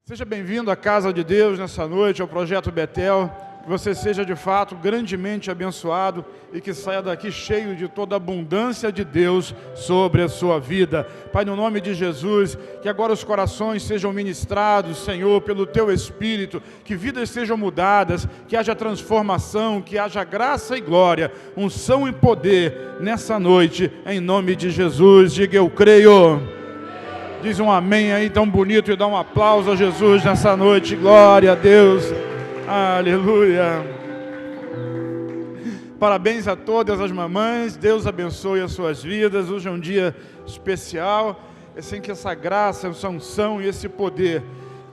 Seja bem-vindo à casa de Deus nessa noite, ao Projeto Betel. Que você seja de fato grandemente abençoado e que saia daqui cheio de toda a abundância de Deus sobre a sua vida. Pai, no nome de Jesus, que agora os corações sejam ministrados, Senhor, pelo Teu Espírito, que vidas sejam mudadas, que haja transformação, que haja graça e glória, unção e poder nessa noite, em nome de Jesus. Diga: eu creio. Diz um amém aí tão bonito e dá um aplauso a Jesus nessa noite. Glória a Deus. Aleluia. Parabéns a todas as mamães. Deus abençoe as suas vidas. Hoje é um dia especial. É assim que essa graça, essa unção e esse poder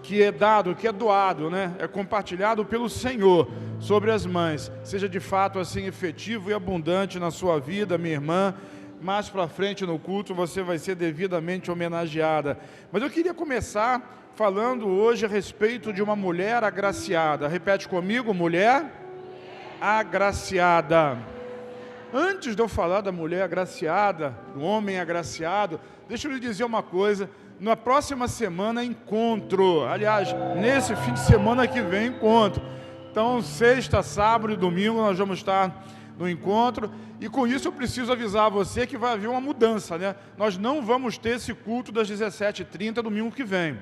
que é dado, que é doado, né? É compartilhado pelo Senhor sobre as mães. Seja de fato assim efetivo e abundante na sua vida, minha irmã. Mais para frente no culto você vai ser devidamente homenageada. Mas eu queria começar falando hoje a respeito de uma mulher agraciada. Repete comigo: mulher agraciada. Antes de eu falar da mulher agraciada, do homem agraciado, deixa eu lhe dizer uma coisa. Na próxima semana, encontro. Aliás, nesse fim de semana que vem, encontro. Então, sexta, sábado e domingo nós vamos estar no encontro, e com isso eu preciso avisar a você que vai haver uma mudança, né? Nós não vamos ter esse culto das 17h30 domingo que vem.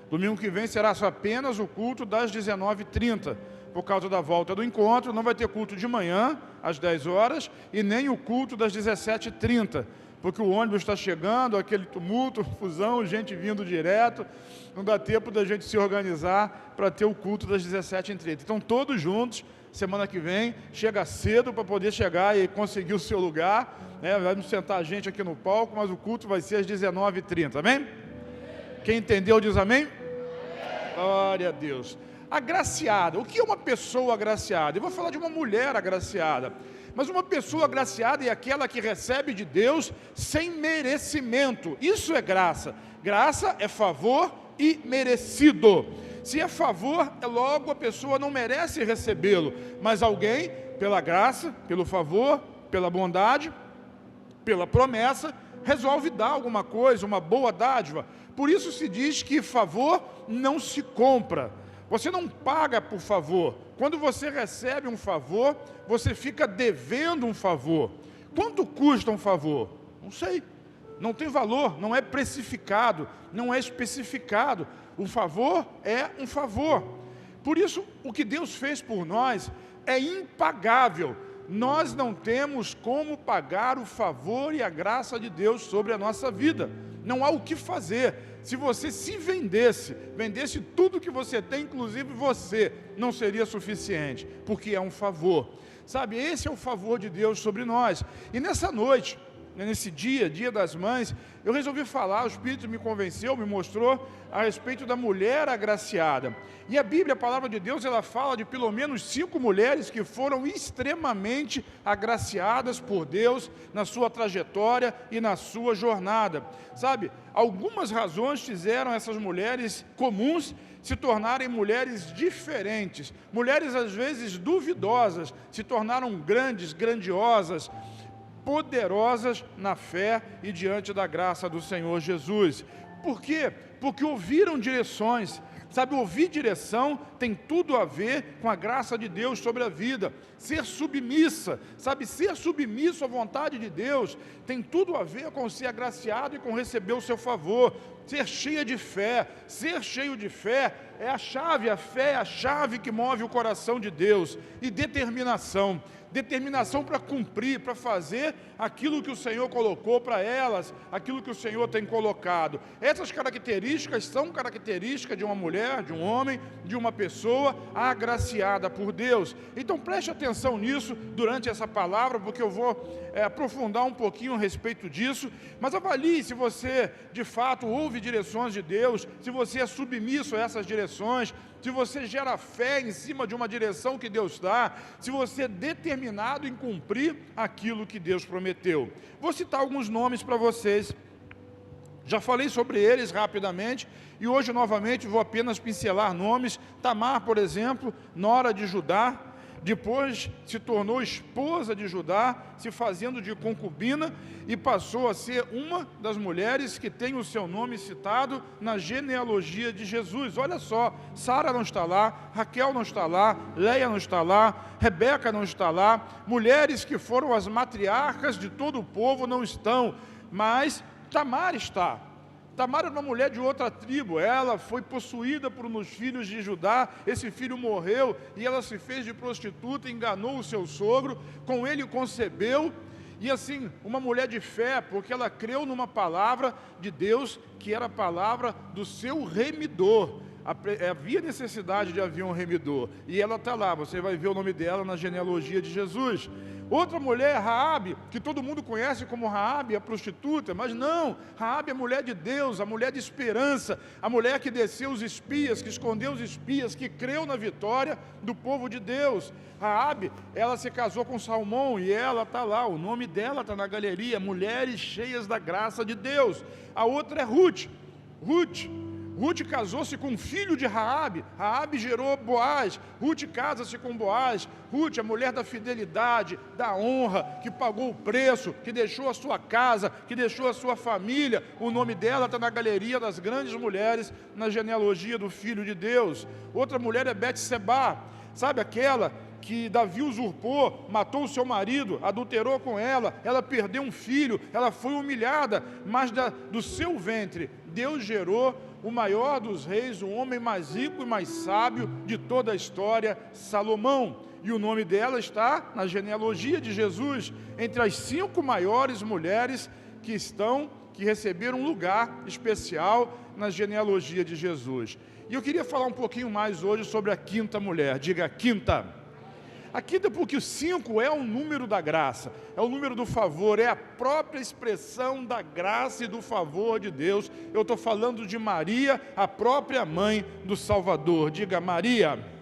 Domingo que vem será só apenas o culto das 19h30. Por causa da volta do encontro, não vai ter culto de manhã, às 10 horas, e nem o culto das 17h30. Porque o ônibus está chegando, aquele tumulto, fusão, gente vindo direto, não dá tempo da gente se organizar para ter o culto das 17h30. Então, todos juntos, semana que vem, chega cedo para poder chegar e conseguir o seu lugar, né? Vamos sentar a gente aqui no palco, mas o culto vai ser às 19h30, amém? Quem entendeu diz amém? Glória a Deus. Agraciada, o que é uma pessoa agraciada? Eu vou falar de uma mulher agraciada. Mas uma pessoa agraciada é aquela que recebe de Deus sem merecimento. Isso é graça. Graça é favor e merecido. Se é favor, logo a pessoa não merece recebê-lo. Mas alguém, pela graça, pelo favor, pela bondade, pela promessa, resolve dar alguma coisa, uma boa dádiva. Por isso se diz que favor não se compra. Você não paga por favor. Quando você recebe um favor, você fica devendo um favor. Quanto custa um favor? Não sei. Não tem valor, não é precificado, não é especificado. O favor é um favor. Por isso, o que Deus fez por nós é impagável. Nós não temos como pagar o favor e a graça de Deus sobre a nossa vida. Não há o que fazer. Se você se vendesse tudo que você tem, inclusive você, não seria suficiente, porque é um favor. Sabe, esse é o favor de Deus sobre nós. E nessa noite, nesse dia, Dia das Mães, eu resolvi falar, o Espírito me convenceu, me mostrou a respeito da mulher agraciada. E a Bíblia, a palavra de Deus, ela fala de pelo menos 5 mulheres que foram extremamente agraciadas por Deus na sua trajetória e na sua jornada. Sabe, algumas razões fizeram essas mulheres comuns se tornarem mulheres diferentes. Mulheres, às vezes, duvidosas, se tornaram grandes, grandiosas, poderosas na fé e diante da graça do Senhor Jesus. Por quê? Porque ouviram direções. Sabe, ouvir direção tem tudo a ver com a graça de Deus sobre a vida. Ser submissa, sabe, ser submisso à vontade de Deus tem tudo a ver com ser agraciado e com receber o seu favor. Ser cheia de fé, ser cheio de fé é a chave, a fé é a chave que move o coração de Deus. E determinação para cumprir, para fazer aquilo que o Senhor colocou para elas, aquilo que o Senhor tem colocado. Essas características são características de uma mulher, de um homem, de uma pessoa agraciada por Deus. Então preste atenção nisso durante essa palavra, porque eu vou aprofundar um pouquinho a respeito disso, mas avalie se você de fato ouve direções de Deus, se você é submisso a essas direções, se você gera fé em cima de uma direção que Deus dá, se você é determinado em cumprir aquilo que Deus prometeu. Vou citar alguns nomes para vocês. Já falei sobre eles rapidamente e hoje novamente vou apenas pincelar nomes. Tamar, por exemplo, nora de Judá. depois se tornou esposa de Judá, se fazendo de concubina, e passou a ser uma das mulheres que tem o seu nome citado na genealogia de Jesus. Olha só, Sara não está lá, Raquel não está lá, Leia não está lá, Rebeca não está lá, mulheres que foram as matriarcas de todo o povo não estão, mas Tamar está. Tamar era uma mulher de outra tribo, ela foi possuída por um dos filhos de Judá, esse filho morreu e ela se fez de prostituta, enganou o seu sogro, com ele concebeu, e assim, uma mulher de fé, porque ela creu numa palavra de Deus, que era a palavra do seu remidor. Havia necessidade de haver um remidor, e ela está lá, você vai ver o nome dela na genealogia de Jesus. Outra mulher, Raabe, que todo mundo conhece como Raabe, a prostituta, mas não, Raabe é a mulher de Deus, a mulher de esperança, a mulher que desceu os espias, que escondeu os espias, que creu na vitória do povo de Deus. Raabe, ela se casou com Salmão e ela está lá, o nome dela está na galeria, mulheres cheias da graça de Deus. A outra é Ruth. Ruth casou-se com um filho de Raabe, Raabe gerou Boaz, Ruth casa-se com Boaz, Ruth, a mulher da fidelidade, da honra, que pagou o preço, que deixou a sua casa, que deixou a sua família, o nome dela está na galeria das grandes mulheres, na genealogia do Filho de Deus. Outra mulher é Betsebá, sabe aquela que Davi usurpou, matou o seu marido, adulterou com ela, ela perdeu um filho, ela foi humilhada, mas do seu ventre Deus gerou o maior dos reis, o homem mais rico e mais sábio de toda a história, Salomão. E o nome dela está na genealogia de Jesus, entre as 5 maiores mulheres que receberam um lugar especial na genealogia de Jesus. E eu queria falar um pouquinho mais hoje sobre a quinta mulher. Diga quinta. A quinta, porque o 5 é o número da graça, é o número do favor, é a própria expressão da graça e do favor de Deus. Eu estou falando de Maria, a própria mãe do Salvador. Diga Maria.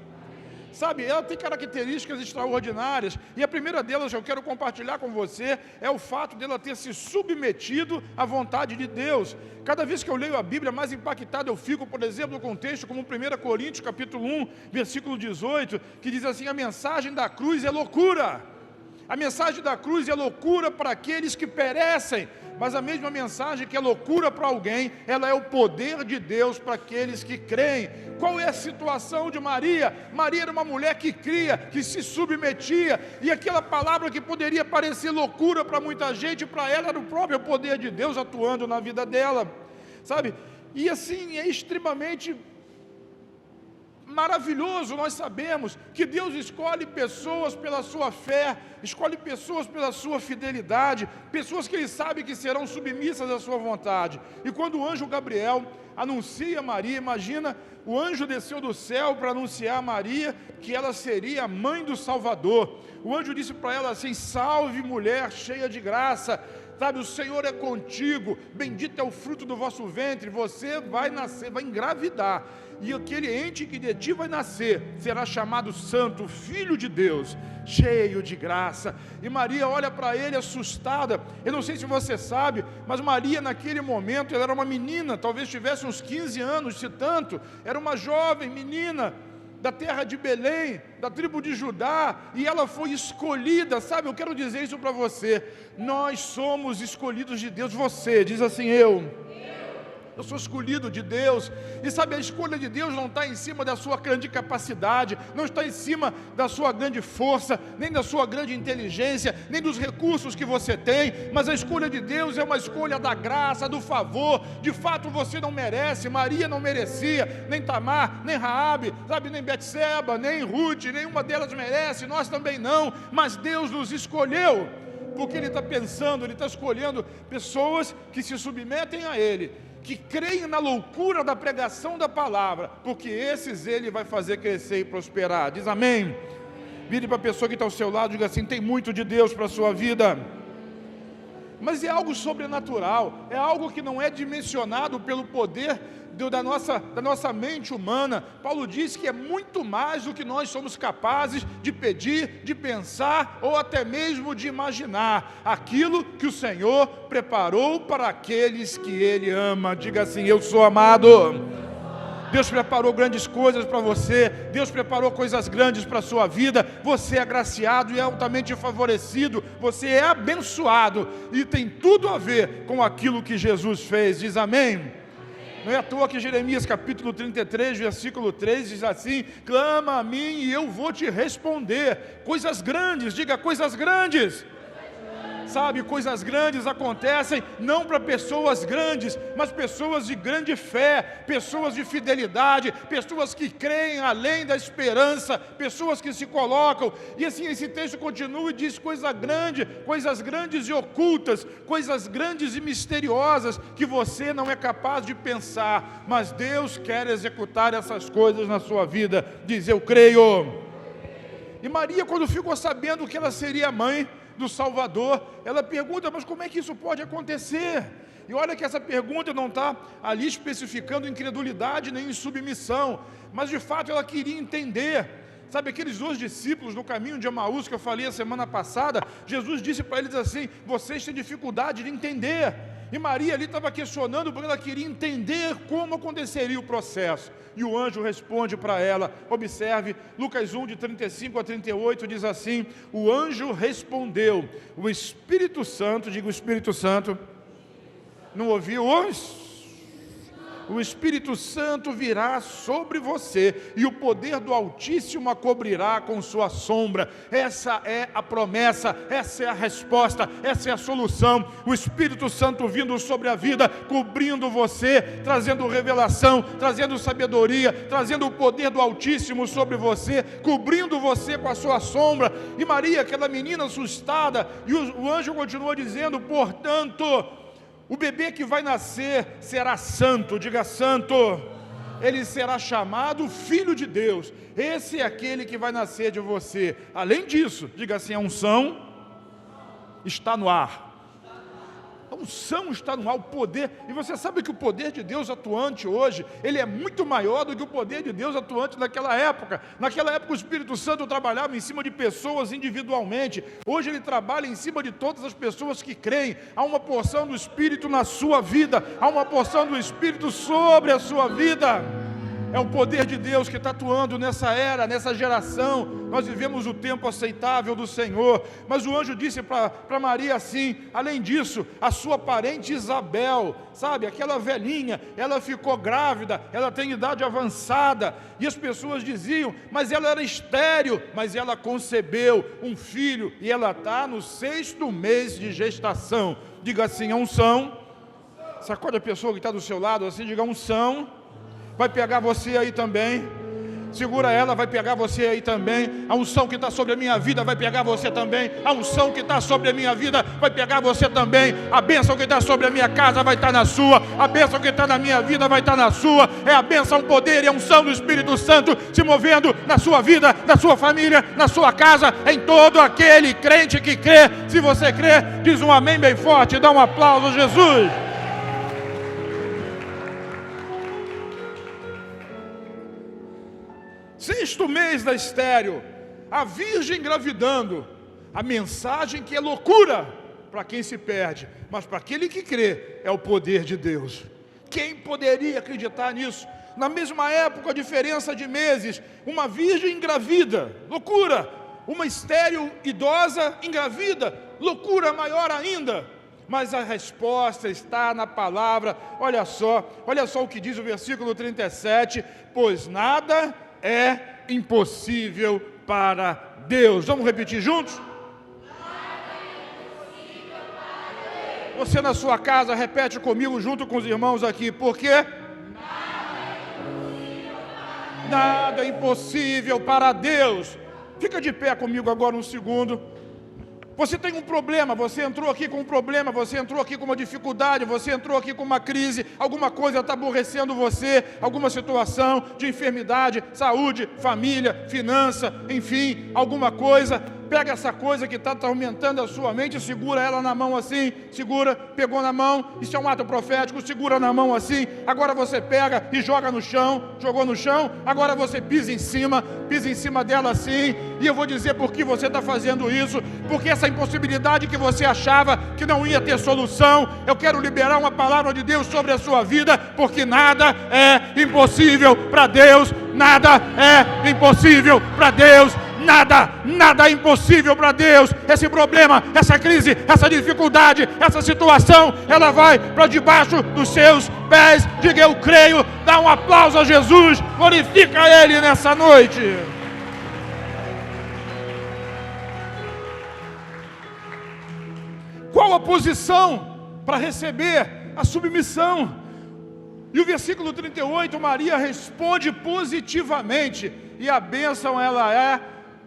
Sabe, ela tem características extraordinárias, e a primeira delas que eu quero compartilhar com você é o fato dela ter se submetido à vontade de Deus. Cada vez que eu leio a Bíblia, mais impactado eu fico, por exemplo, com um texto como 1 Coríntios, capítulo 1, versículo 18, que diz assim: a mensagem da cruz é loucura. A mensagem da cruz é loucura para aqueles que perecem, mas a mesma mensagem que é loucura para alguém, ela é o poder de Deus para aqueles que creem. Qual é a situação de Maria? Maria era uma mulher que cria, que se submetia, e aquela palavra que poderia parecer loucura para muita gente, para ela era o próprio poder de Deus atuando na vida dela, sabe? E assim, é extremamente maravilhoso, nós sabemos que Deus escolhe pessoas pela sua fé, escolhe pessoas pela sua fidelidade, pessoas que Ele sabe que serão submissas à sua vontade. E quando o anjo Gabriel anuncia a Maria, imagina, o anjo desceu do céu para anunciar a Maria que ela seria a mãe do Salvador. O anjo disse para ela assim: salve mulher cheia de graça, sabe, o Senhor é contigo, bendito é o fruto do vosso ventre, você vai nascer, vai engravidar, e aquele ente que de ti vai nascer será chamado Santo, Filho de Deus, cheio de graça. E Maria olha para ele assustada. Eu não sei se você sabe, mas Maria naquele momento, ela era uma menina, talvez tivesse uns 15 anos, se tanto, era uma jovem menina, da terra de Belém, da tribo de Judá, e ela foi escolhida. Sabe, eu quero dizer isso para você, nós somos escolhidos de Deus. Você, diz assim: eu sou escolhido de Deus. E sabe, a escolha de Deus não está em cima da sua grande capacidade, não está em cima da sua grande força, nem da sua grande inteligência, nem dos recursos que você tem, mas a escolha de Deus é uma escolha da graça, do favor. De fato você não merece, Maria não merecia, nem Tamar, nem Raabe, sabe, nem Betseba, nem Ruth, nenhuma delas merece, nós também não, mas Deus nos escolheu, porque Ele está pensando, Ele está escolhendo pessoas que se submetem a Ele, que creem na loucura da pregação da palavra, porque esses Ele vai fazer crescer e prosperar. Diz amém. Vire para a pessoa que está ao seu lado e diga assim: tem muito de Deus para a sua vida. Mas é algo sobrenatural, é algo que não é dimensionado pelo poder da nossa mente humana. Paulo diz que é muito mais do que nós somos capazes de pedir, de pensar ou até mesmo de imaginar. Aquilo que o Senhor preparou para aqueles que Ele ama. Diga assim: eu sou amado. Deus preparou grandes coisas para você, Deus preparou coisas grandes para a sua vida. Você é agraciado e é altamente favorecido, você é abençoado e tem tudo a ver com aquilo que Jesus fez. Diz amém? Não é à toa que Jeremias capítulo 33, versículo 3 diz assim: clama a mim e eu vou te responder. Coisas grandes, diga coisas grandes. Sabe, coisas grandes acontecem não para pessoas grandes, mas pessoas de grande fé, pessoas de fidelidade, pessoas que creem além da esperança, pessoas que se colocam. E assim esse texto continua e diz coisas grandes e ocultas, coisas grandes e misteriosas que você não é capaz de pensar, mas Deus quer executar essas coisas na sua vida. Diz: eu creio. E Maria, quando ficou sabendo que ela seria mãe do Salvador, ela pergunta: mas como é que isso pode acontecer? E olha que essa pergunta não está ali especificando incredulidade nem submissão, mas de fato ela queria entender. Sabe, aqueles 2 discípulos no caminho de Emaús que eu falei a semana passada, Jesus disse para eles assim: vocês têm dificuldade de entender. E Maria ali estava questionando porque ela queria entender como aconteceria o processo. E o anjo responde para ela. Observe, Lucas 1, de 35 a 38, diz assim: o anjo respondeu: o Espírito Santo, diga o Espírito Santo, não ouviu hoje? O Espírito Santo virá sobre você e o poder do Altíssimo a cobrirá com sua sombra. Essa é a promessa, essa é a resposta, essa é a solução. O Espírito Santo vindo sobre a vida, cobrindo você, trazendo revelação, trazendo sabedoria, trazendo o poder do Altíssimo sobre você, cobrindo você com a sua sombra. E Maria, aquela menina assustada, e o anjo continua dizendo: portanto, o bebê que vai nascer será santo, diga santo. Ele será chamado Filho de Deus. Esse é aquele que vai nascer de você. Além disso, diga assim: a unção está no ar. A unção está no ar, o poder. E você sabe que o poder de Deus atuante hoje, ele é muito maior do que o poder de Deus atuante naquela época. Naquela época o Espírito Santo trabalhava em cima de pessoas individualmente. Hoje ele trabalha em cima de todas as pessoas que creem. Há uma porção do Espírito na sua vida. Há uma porção do Espírito sobre a sua vida. É o poder de Deus que está atuando nessa era, nessa geração. Nós vivemos o tempo aceitável do Senhor. Mas o anjo disse para Maria assim: além disso, a sua parente Isabel, sabe, aquela velhinha, ela ficou grávida, ela tem idade avançada. E as pessoas diziam: mas ela era estéril. Mas ela concebeu um filho e ela está no 6º mês de gestação. Diga assim: a unção. Sacode a pessoa que está do seu lado assim, diga: unção. Vai pegar você aí também. Segura ela, vai pegar você aí também. A unção que está sobre a minha vida vai pegar você também. A unção que está sobre a minha vida vai pegar você também. A bênção que está sobre a minha casa vai estar na sua. A bênção que está na minha vida vai estar na sua. É a bênção, o poder e a unção do Espírito Santo se movendo na sua vida, na sua família, na sua casa, em todo aquele crente que crê. Se você crê, diz um amém bem forte, dá um aplauso a Jesus. 6º mês da estéril, a virgem engravidando. A mensagem que é loucura para quem se perde, mas para aquele que crê, é o poder de Deus. Quem poderia acreditar nisso? Na mesma época, a diferença de meses, uma virgem engravida, loucura. Uma estéril idosa engravida, loucura maior ainda. Mas a resposta está na palavra. Olha só o que diz o versículo 37, pois nada é impossível para Deus. Vamos repetir juntos? Você na sua casa, repete comigo junto com os irmãos aqui, porque nada é impossível para Deus. Fica de pé comigo agora um segundo. Você tem um problema, você entrou aqui com um problema, você entrou aqui com uma dificuldade, você entrou aqui com uma crise, alguma coisa está aborrecendo você, alguma situação de enfermidade, saúde, família, finança, enfim, alguma coisa. Pega essa coisa que está atormentando a sua mente, segura ela na mão assim, segura, pegou na mão, isso é um ato profético, segura na mão assim, agora você pega e joga no chão, jogou no chão, agora você pisa em cima dela assim, e eu vou dizer por que você está fazendo isso, porque essa impossibilidade que você achava que não ia ter solução, eu quero liberar uma palavra de Deus sobre a sua vida, porque nada é impossível para Deus, nada é impossível para Deus, nada é impossível para Deus. Esse problema, essa crise, essa dificuldade, essa situação, ela vai para debaixo dos seus pés. Diga eu creio, dá um aplauso a Jesus, glorifica Ele nessa noite. Qual a posição para receber a submissão? E o versículo 38, Maria responde positivamente, e a bênção ela é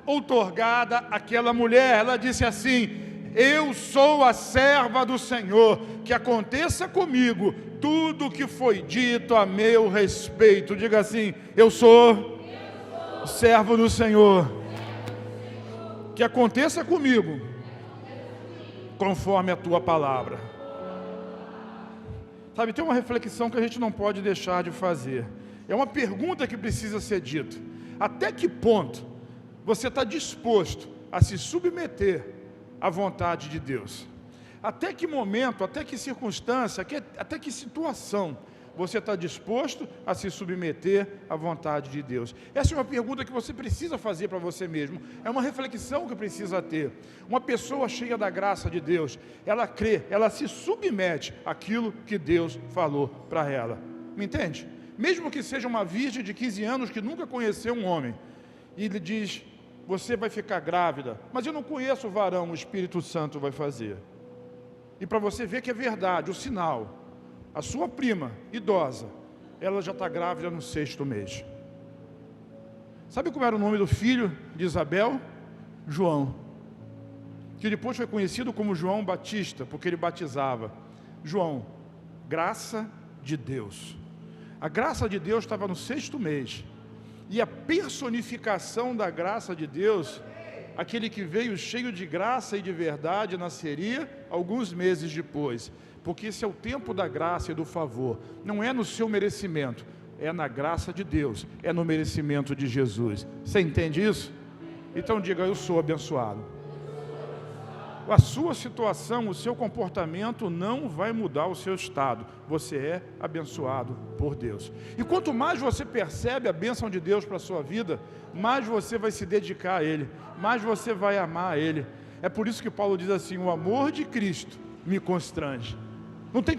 outorgada àquela mulher. Ela disse assim: eu sou a serva do Senhor, que aconteça comigo tudo o que foi dito a meu respeito. Diga assim: eu sou servo do Senhor, que aconteça comigo conforme a tua palavra. Sabe, tem uma reflexão que a gente não pode deixar de fazer. É uma pergunta que precisa ser dita: até que ponto você está disposto a se submeter à vontade de Deus? Até que momento, até que circunstância, até que situação você está disposto a se submeter à vontade de Deus? Essa é uma pergunta que você precisa fazer para você mesmo. É uma reflexão que precisa ter. Uma pessoa cheia da graça de Deus, ela crê, ela se submete àquilo que Deus falou para ela. Me entende? Mesmo que seja uma virgem de 15 anos que nunca conheceu um homem, e ele diz: você vai ficar grávida, mas eu não conheço o varão, o Espírito Santo vai fazer. E para você ver que é verdade, o sinal: a sua prima, idosa, ela já está grávida no 6º mês. Sabe como era o nome do filho de Isabel? João, que depois foi conhecido como João Batista, porque ele batizava. João, graça de Deus. A graça de Deus estava no 6º mês. E a personificação da graça de Deus, aquele que veio cheio de graça e de verdade, nasceria alguns meses depois. Porque esse é o tempo da graça e do favor. Não é no seu merecimento, é na graça de Deus, é no merecimento de Jesus. Você entende isso? Então diga: eu sou abençoado. A sua situação, o seu comportamento não vai mudar o seu estado. Você é abençoado por Deus. E quanto mais você percebe a bênção de Deus para a sua vida, mais você vai se dedicar a Ele, mais você vai amar a Ele. É por isso que Paulo diz assim: o amor de Cristo me constrange. Não tem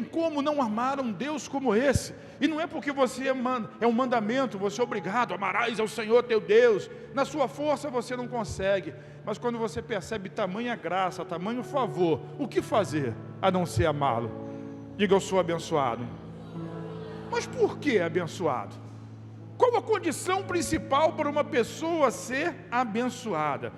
como não amar um Deus como esse. E não é porque você é um mandamento, você é obrigado, amarás ao Senhor teu Deus. Na sua força você não consegue. Mas quando você percebe tamanha graça, tamanho favor, o que fazer a não ser amá-lo? Diga: eu sou abençoado. Mas por que abençoado? Qual a condição principal para uma pessoa ser abençoada?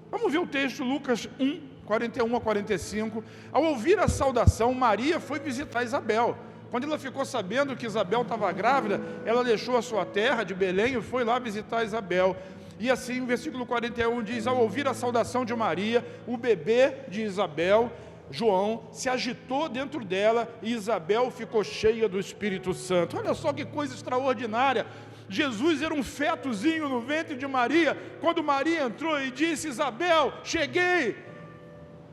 Vamos ver o texto, Lucas 1, 41 a 45, ao ouvir a saudação, Maria foi visitar Isabel. Quando ela ficou sabendo que Isabel estava grávida, ela deixou a sua terra de Belém e foi lá visitar Isabel. E assim, o versículo 41 diz: ao ouvir a saudação de Maria, o bebê de Isabel, João, se agitou dentro dela e Isabel ficou cheia do Espírito Santo. Olha só que coisa extraordinária. Jesus era um fetozinho no ventre de Maria. Quando Maria entrou e disse: Isabel, cheguei,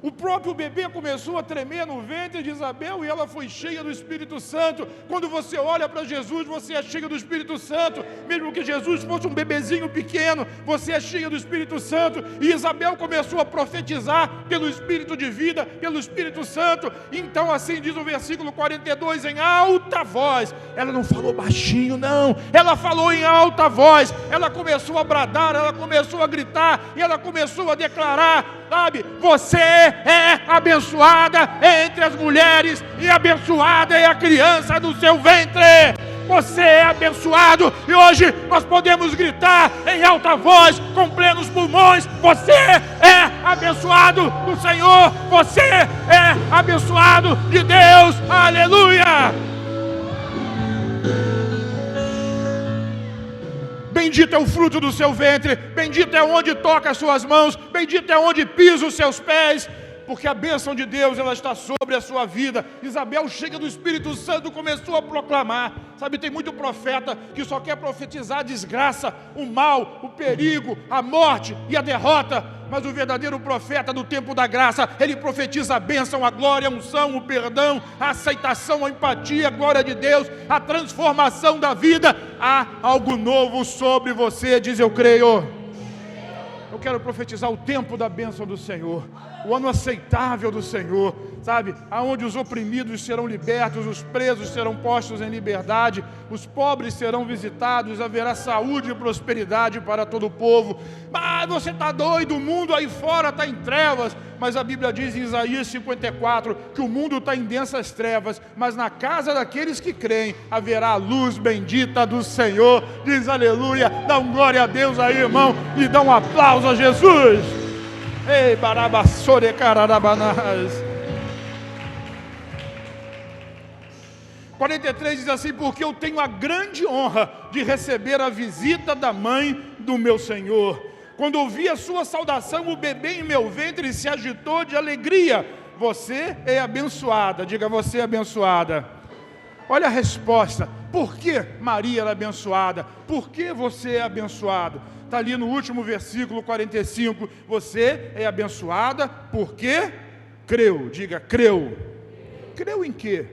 o próprio bebê começou a tremer no ventre de Isabel e ela foi cheia do Espírito Santo. Quando você olha para Jesus, você é cheia do Espírito Santo. Mesmo que Jesus fosse um bebezinho pequeno, você é cheia do Espírito Santo. E Isabel começou a profetizar pelo Espírito de vida, pelo Espírito Santo. Então assim diz o versículo 42, em alta voz. Ela não falou baixinho, não. Ela falou em alta voz. Ela começou a bradar, ela começou a gritar, e ela começou a declarar: sabe, você é abençoada entre as mulheres, e abençoada é a criança do seu ventre. Você é abençoado, e hoje nós podemos gritar em alta voz, com plenos pulmões: você é abençoado do Senhor, você é abençoado de Deus, aleluia! bendito é o fruto do seu ventre, bendito é onde toca as suas mãos, bendito é onde pisa os seus pés, porque a bênção de Deus, ela está sobre a sua vida. Isabel, cheia do Espírito Santo, começou a proclamar. Sabe, tem muito profeta que só quer profetizar a desgraça, o mal, o perigo, a morte e a derrota. Mas o verdadeiro profeta do tempo da graça, ele profetiza a bênção, a glória, a unção, o perdão, a aceitação, a empatia, a glória de Deus, a transformação da vida. Há algo novo sobre você, diz eu creio. Eu quero profetizar o tempo da bênção do Senhor, o ano aceitável do Senhor, sabe? Aonde os oprimidos serão libertos, os presos serão postos em liberdade, os pobres serão visitados, haverá saúde e prosperidade para todo o povo. Mas você está doido, o mundo aí fora está em trevas. Mas a Bíblia diz em Isaías 54 que o mundo está em densas trevas, mas na casa daqueles que creem haverá a luz bendita do Senhor. Diz aleluia, dá um glória a Deus aí, irmão, e dá um aplauso a Jesus. Ei, barabassore cararabanás. 43 diz assim: porque eu tenho a grande honra de receber a visita da mãe do meu Senhor. Quando ouvi a sua saudação, o bebê em meu ventre se agitou de alegria. Você é abençoada, diga, você é abençoada. Olha a resposta, por que Maria era abençoada? Por que você é abençoado? Está ali no último versículo 45, você é abençoada porque creu, diga, creu. Creu em quê?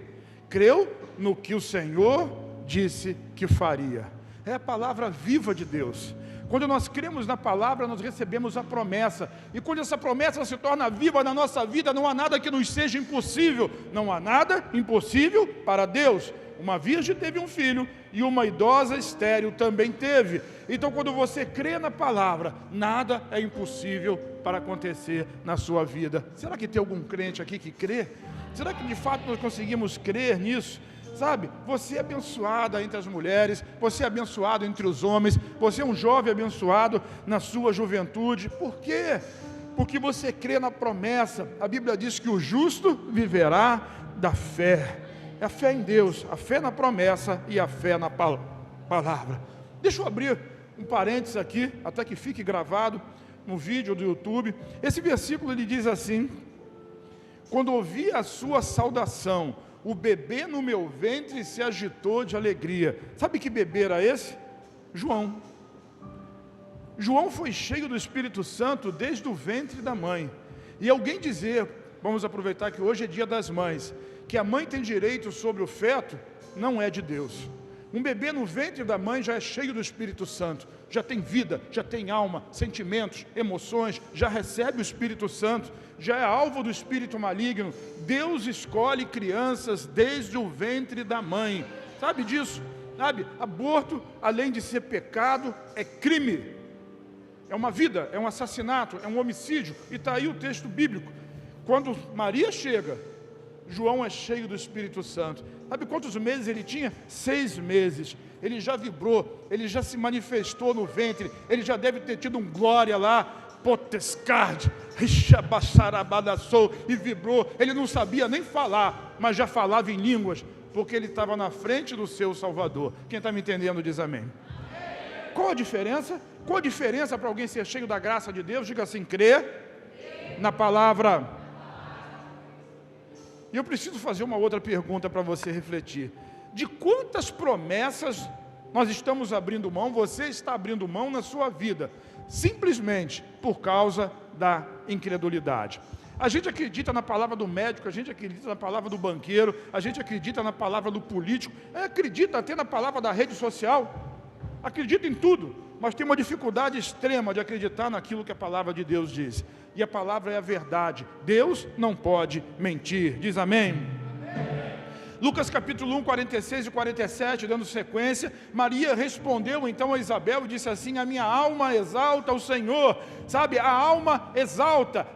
Creu no que o Senhor disse que faria. É a palavra viva de Deus. Quando nós cremos na palavra, nós recebemos a promessa. E quando essa promessa se torna viva na nossa vida, não há nada que nos seja impossível. Não há nada impossível para Deus. Uma virgem teve um filho e uma idosa estéril também teve. Então, quando você crê na palavra, nada é impossível para acontecer na sua vida. Será que tem algum crente aqui que crê? Será que de fato nós conseguimos crer nisso? Sabe, você é abençoada entre as mulheres, você é abençoado entre os homens, você é um jovem abençoado na sua juventude. Por quê? Porque você crê na promessa. A Bíblia diz que o justo viverá da fé. É a fé em Deus, a fé na promessa e a fé na palavra. Deixa eu abrir um parênteses aqui, até que fique gravado no vídeo do YouTube. Esse versículo ele diz assim: quando ouvi a sua saudação, o bebê no meu ventre se agitou de alegria. Sabe que bebê era esse? João. João foi cheio do Espírito Santo desde o ventre da mãe. E alguém dizer, vamos aproveitar que hoje é dia das mães, que a mãe tem direito sobre o feto, não é de Deus. Um bebê no ventre da mãe já é cheio do Espírito Santo, já tem vida, já tem alma, sentimentos, emoções, já recebe o Espírito Santo, já é alvo do espírito maligno. Deus escolhe crianças desde o ventre da mãe. Sabe disso? Sabe? Aborto, além de ser pecado, é crime. É uma vida, é um assassinato, é um homicídio. E está aí o texto bíblico. Quando Maria chega, João é cheio do Espírito Santo. Sabe quantos meses ele tinha? 6 meses. Ele já vibrou, ele já se manifestou no ventre, ele já deve ter tido um glória lá, potescard, e vibrou. Ele não sabia nem falar, mas já falava em línguas, porque ele estava na frente do seu Salvador. Quem está me entendendo diz amém. Qual a diferença? Qual a diferença para alguém ser cheio da graça de Deus? Diga assim, crer na palavra. E eu preciso fazer uma outra pergunta para você refletir. De quantas promessas nós estamos abrindo mão, você está abrindo mão na sua vida, simplesmente por causa da incredulidade? A gente acredita na palavra do médico, a gente acredita na palavra do banqueiro, a gente acredita na palavra do político, acredita até na palavra da rede social, acredita em tudo, mas tem uma dificuldade extrema de acreditar naquilo que a palavra de Deus diz. E a palavra é a verdade. Deus não pode mentir. Diz amém? Lucas capítulo 1, 46 e 47, dando sequência, Maria respondeu então a Isabel e disse assim: a minha alma exalta o Senhor. Sabe, a alma exalta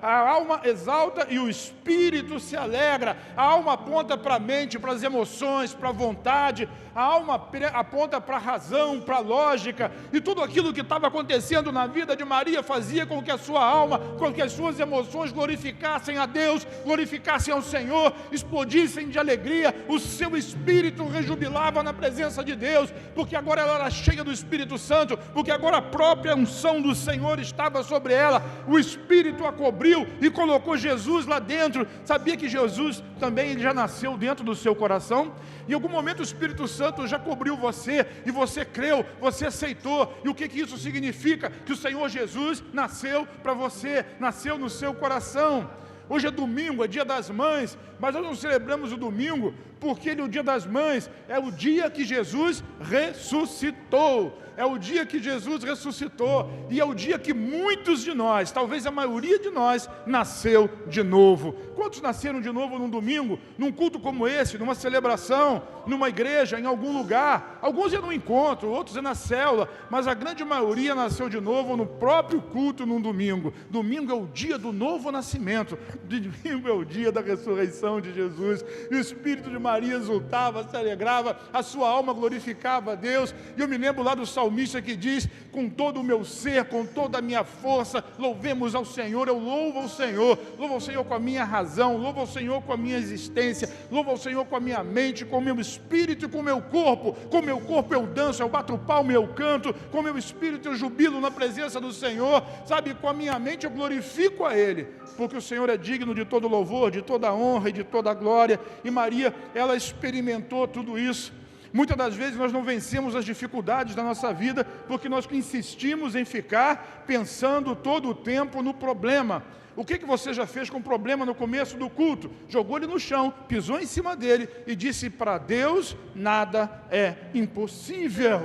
e o espírito se alegra. A alma aponta para a mente, para as emoções, para a vontade. A alma aponta para a razão, para a lógica. E tudo aquilo que estava acontecendo na vida de Maria fazia com que a sua alma, com que as suas emoções glorificassem a Deus, glorificassem ao Senhor, explodissem de alegria. o seu espírito rejubilava na presença de Deus, porque agora ela era cheia do Espírito Santo, porque agora a própria unção do Senhor estava sobre ela, o Espírito a cobriu e colocou Jesus lá dentro. Sabia que Jesus também ele já nasceu dentro do seu coração? Em algum momento o Espírito Santo já cobriu você, e você creu, você aceitou. E o que isso significa? Que o Senhor Jesus nasceu para você, nasceu no seu coração. Hoje é domingo, é dia das mães, mas nós não celebramos o domingo, porque o dia das mães é o dia que Jesus ressuscitou. É o dia que Jesus ressuscitou, e é o dia que muitos de nós, talvez a maioria de nós, nasceu de novo. Quantos nasceram de novo num domingo, num culto como esse, numa celebração, numa igreja, em algum lugar? Alguns é no encontro, outros é na célula, mas a grande maioria nasceu de novo no próprio culto num domingo. Domingo é o dia do novo nascimento, domingo é o dia da ressurreição de Jesus, e o Espírito de Maria exultava, se alegrava, a sua alma glorificava a Deus. E eu me lembro lá do salmista que diz: com todo o meu ser, com toda a minha força, louvemos ao Senhor. Eu louvo ao Senhor com a minha razão, louvo ao Senhor com a minha existência, louvo ao Senhor com a minha mente, com o meu espírito e com o meu corpo. Com o meu corpo eu danço, eu bato palma, eu canto, com o meu espírito eu jubilo na presença do Senhor, sabe? Com a minha mente eu glorifico a Ele, porque o Senhor é digno de todo louvor, de toda honra e de toda glória. E Maria, ela experimentou tudo isso. Muitas das vezes nós não vencemos as dificuldades da nossa vida porque nós insistimos em ficar pensando todo o tempo no problema. O que você já fez com o problema no começo do culto? Jogou ele no chão, pisou em cima dele e disse: para Deus nada é impossível.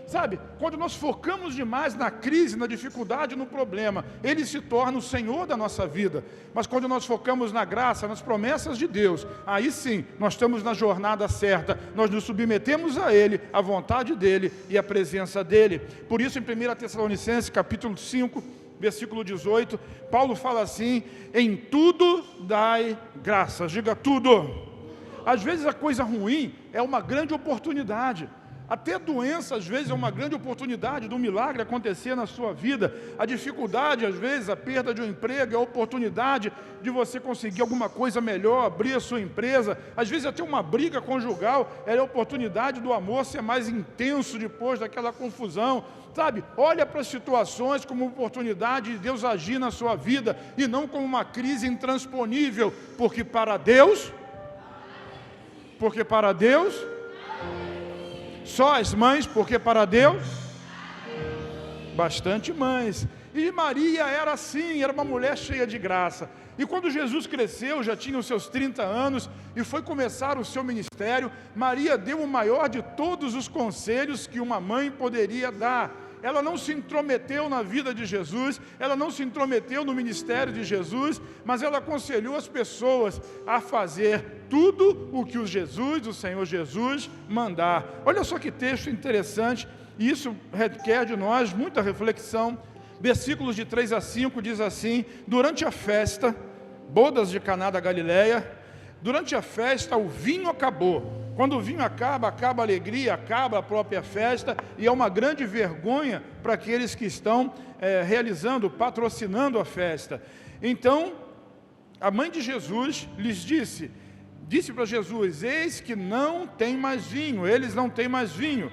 Sabe, quando nós focamos demais na crise, na dificuldade, no problema, Ele se torna o Senhor da nossa vida. Mas quando nós focamos na graça, nas promessas de Deus, aí sim, nós estamos na jornada certa, nós nos submetemos a Ele, à vontade dEle e à presença dEle. Por isso, em 1 Tessalonicenses, capítulo 5, versículo 18, Paulo fala assim: em tudo dai graças. Diga tudo. Às vezes a coisa ruim é uma grande oportunidade. Até a doença, às vezes, é uma grande oportunidade de um milagre acontecer na sua vida. A dificuldade, às vezes, a perda de um emprego é a oportunidade de você conseguir alguma coisa melhor, abrir a sua empresa. Às vezes, até uma briga conjugal é a oportunidade do amor ser mais intenso depois daquela confusão. Sabe, olha para as situações como oportunidade de Deus agir na sua vida e não como uma crise intransponível, porque para Deus, só as mães, porque para Deus, bastante mães. E Maria era assim, era uma mulher cheia de graça. E quando Jesus cresceu, já tinha os seus 30 anos, e foi começar o seu ministério, Maria deu o maior de todos os conselhos que uma mãe poderia dar. Ela não se intrometeu na vida de Jesus, ela não se intrometeu no ministério de Jesus, mas ela aconselhou as pessoas a fazer tudo o que o Senhor Jesus mandar. Olha só que texto interessante, e isso requer de nós muita reflexão. Versículos de 3 a 5 diz assim: durante a festa, bodas de Caná da Galileia, durante a festa o vinho acabou. Quando o vinho acaba, acaba a alegria, acaba a própria festa, e é uma grande vergonha para aqueles que estão patrocinando a festa. Então, a mãe de Jesus lhes disse para Jesus: eis que não tem mais vinho, eles não têm mais vinho.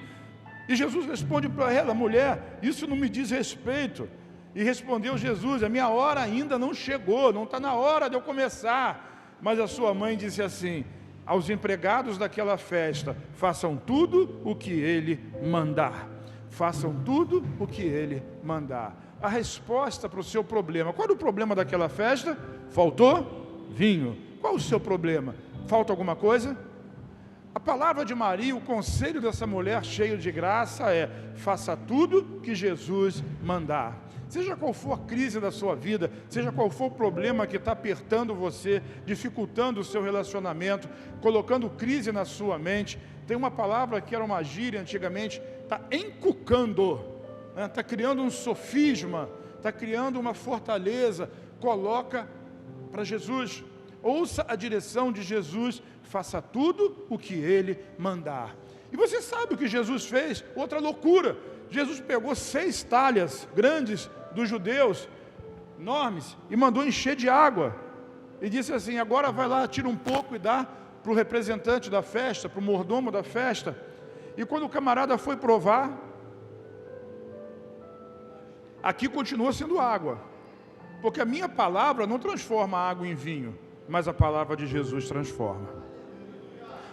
E Jesus responde para ela: mulher, isso não me diz respeito. E respondeu Jesus: a minha hora ainda não chegou, não está na hora de eu começar. Mas a sua mãe disse assim: aos empregados daquela festa, façam tudo o que ele mandar. Façam tudo o que ele mandar. A resposta para o seu problema. Qual era o problema daquela festa? Faltou vinho. Qual o seu problema? Falta alguma coisa? A palavra de Maria, o conselho dessa mulher cheia de graça é: faça tudo que Jesus mandar. Seja qual for a crise da sua vida, seja qual for o problema que está apertando você, dificultando o seu relacionamento, colocando crise na sua mente, tem uma palavra que era uma gíria antigamente: está encucando, está criando um sofisma, está criando uma fortaleza. Coloca para Jesus, ouça a direção de Jesus, faça tudo o que Ele mandar. E você sabe o que Jesus fez? Outra loucura. Jesus pegou 6 talhas grandes dos judeus, enormes, e mandou encher de água. E disse assim: agora vai lá, tira um pouco e dá para o representante da festa, para o mordomo da festa. E quando o camarada foi provar, aqui continua sendo água, porque a minha palavra não transforma a água em vinho, mas a palavra de Jesus transforma.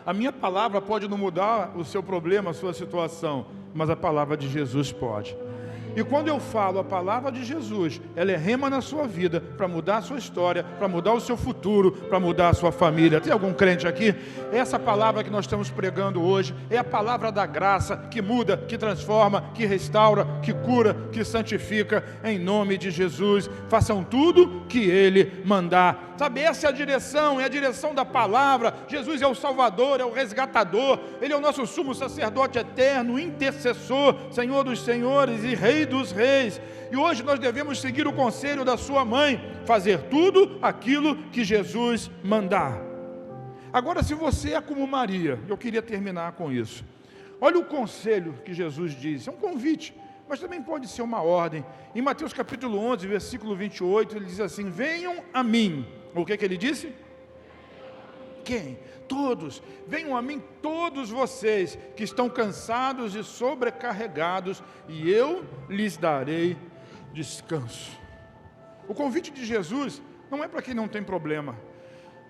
A minha palavra pode não mudar o seu problema, a sua situação, mas a palavra de Jesus pode. E quando eu falo a palavra de Jesus, ela é rema na sua vida, para mudar a sua história, para mudar o seu futuro, para mudar a sua família. Tem algum crente aqui? Essa palavra que nós estamos pregando hoje é a palavra da graça, que muda, que transforma, que restaura, que cura, que santifica, em nome de Jesus. Façam tudo que Ele mandar. Sabe, essa é a direção da palavra. Jesus é o Salvador, é o resgatador, Ele é o nosso sumo sacerdote eterno, intercessor, Senhor dos senhores e Rei dos reis. E hoje nós devemos seguir o conselho da sua mãe, fazer tudo aquilo que Jesus mandar. Agora, se você é como Maria, eu queria terminar com isso. Olha o conselho que Jesus diz, é um convite, mas também pode ser uma ordem. Em Mateus capítulo 11, versículo 28, ele diz assim: venham a mim. O que ele disse? Quem? Todos. Venham a mim todos vocês que estão cansados e sobrecarregados, e eu lhes darei descanso. O convite de Jesus não é para quem não tem problema.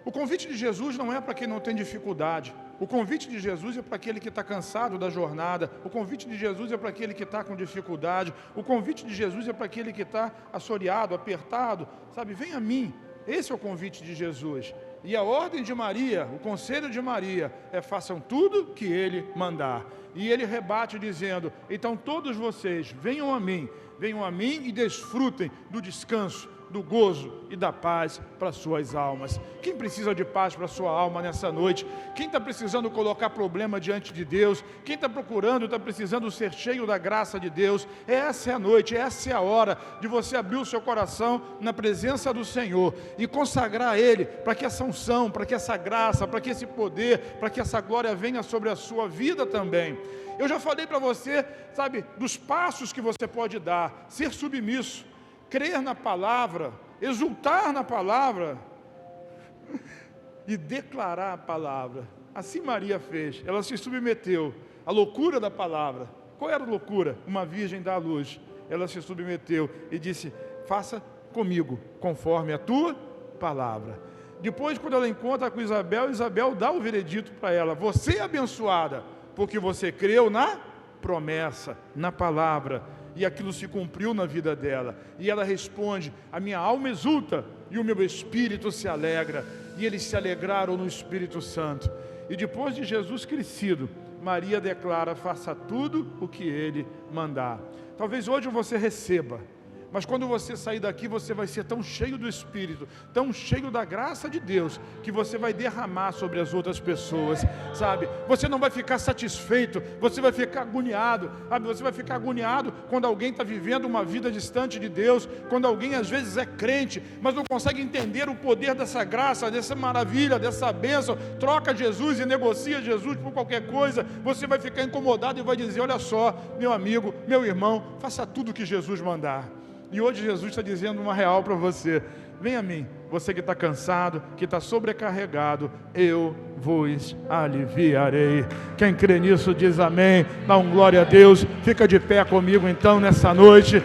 O convite de Jesus não é para quem não tem dificuldade. O convite de Jesus é para aquele que está cansado da jornada. O convite de Jesus é para aquele que está com dificuldade. O convite de Jesus é para aquele que está assoreado, apertado. Sabe, vem a mim. Esse é o convite de Jesus. E a ordem de Maria, o conselho de Maria, é: façam tudo que Ele mandar. E Ele rebate dizendo: então todos vocês venham a mim e desfrutem do descanso, do gozo e da paz para suas almas. Quem precisa de paz para sua alma nessa noite? Quem está precisando colocar problema diante de Deus? Quem está precisando ser cheio da graça de Deus? Essa é a noite, essa é a hora de você abrir o seu coração na presença do Senhor e consagrar a Ele, para que essa unção, para que essa graça, para que esse poder, para que essa glória venha sobre a sua vida também. Eu já falei para você, sabe, dos passos que você pode dar: ser submisso, crer na palavra, exultar na palavra e declarar a palavra. Assim Maria fez, ela se submeteu à loucura da palavra. Qual era a loucura? Uma virgem dá à luz. Ela se submeteu e disse: faça comigo conforme a tua palavra. Depois, quando ela encontra com Isabel, Isabel dá o veredito para ela: você é abençoada, porque você creu na promessa, na palavra. E aquilo se cumpriu na vida dela. E ela responde: a minha alma exulta e o meu espírito se alegra. E eles se alegraram no Espírito Santo. E depois de Jesus crescido, Maria declara: faça tudo o que Ele mandar. Talvez hoje você receba, mas quando você sair daqui, você vai ser tão cheio do Espírito, tão cheio da graça de Deus, que você vai derramar sobre as outras pessoas, sabe? Você não vai ficar satisfeito, você vai ficar agoniado, sabe? Você vai ficar agoniado quando alguém está vivendo uma vida distante de Deus, quando alguém às vezes é crente, mas não consegue entender o poder dessa graça, dessa maravilha, dessa bênção, troca Jesus e negocia Jesus por qualquer coisa. Você vai ficar incomodado e vai dizer: olha só, meu amigo, meu irmão, faça tudo o que Jesus mandar. E hoje Jesus está dizendo uma real para você: vem a mim, você que está cansado, que está sobrecarregado, eu vos aliviarei. Quem crê nisso diz amém, dá um glória a Deus. Fica de pé comigo então nessa noite.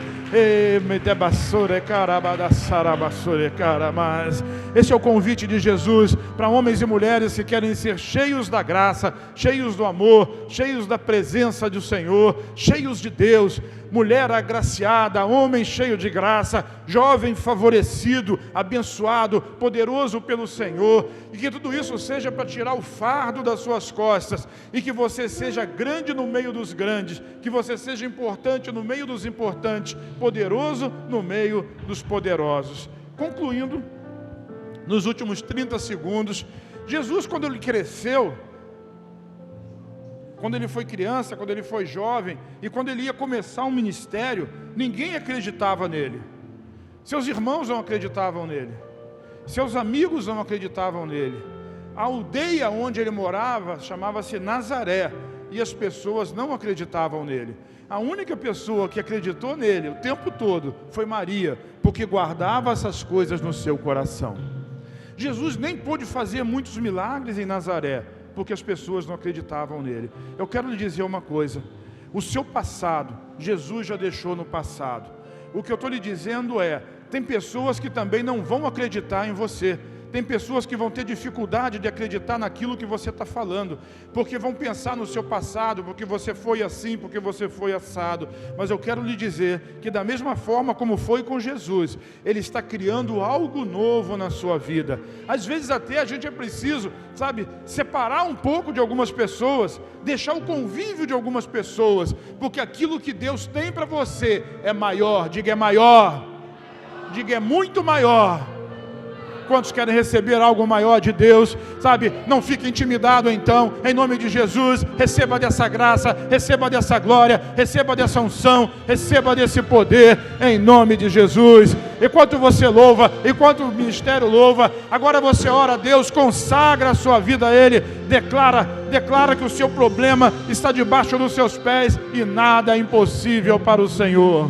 Esse é o convite de Jesus para homens e mulheres que querem ser cheios da graça, cheios do amor, cheios da presença do Senhor, cheios de Deus. Mulher agraciada, homem cheio de graça, jovem favorecido, abençoado, poderoso pelo Senhor. E que tudo isso seja para tirar o fardo das suas costas, e que você seja grande no meio dos grandes, que você seja importante no meio dos importantes, poderoso no meio dos poderosos. Concluindo, nos últimos 30 segundos, Jesus, quando ele cresceu, quando ele foi criança, quando ele foi jovem, e quando ele ia começar um ministério, ninguém acreditava nele. Seus irmãos não acreditavam nele. Seus amigos não acreditavam nele. A aldeia onde ele morava chamava-se Nazaré, e as pessoas não acreditavam nele. A única pessoa que acreditou nele o tempo todo foi Maria, porque guardava essas coisas no seu coração. Jesus nem pôde fazer muitos milagres em Nazaré, porque as pessoas não acreditavam nele. Eu quero lhe dizer uma coisa: o seu passado, Jesus já deixou no passado. O que eu estou lhe dizendo é, tem pessoas que também não vão acreditar em você. Tem pessoas que vão ter dificuldade de acreditar naquilo que você está falando, porque vão pensar no seu passado, porque você foi assim, porque você foi assado. Mas eu quero lhe dizer que da mesma forma como foi com Jesus, Ele está criando algo novo na sua vida. Às vezes até a gente é preciso, separar um pouco de algumas pessoas, deixar o convívio de algumas pessoas, porque aquilo que Deus tem para você é maior. Diga, é maior. Diga, é muito maior. Quantos querem receber algo maior de Deus? Não fique intimidado então, em nome de Jesus, receba dessa graça, receba dessa glória, receba dessa unção, receba desse poder, em nome de Jesus. Enquanto você louva, enquanto o ministério louva, agora você ora a Deus, consagra a sua vida a Ele, declara que o seu problema está debaixo dos seus pés e nada é impossível para o Senhor.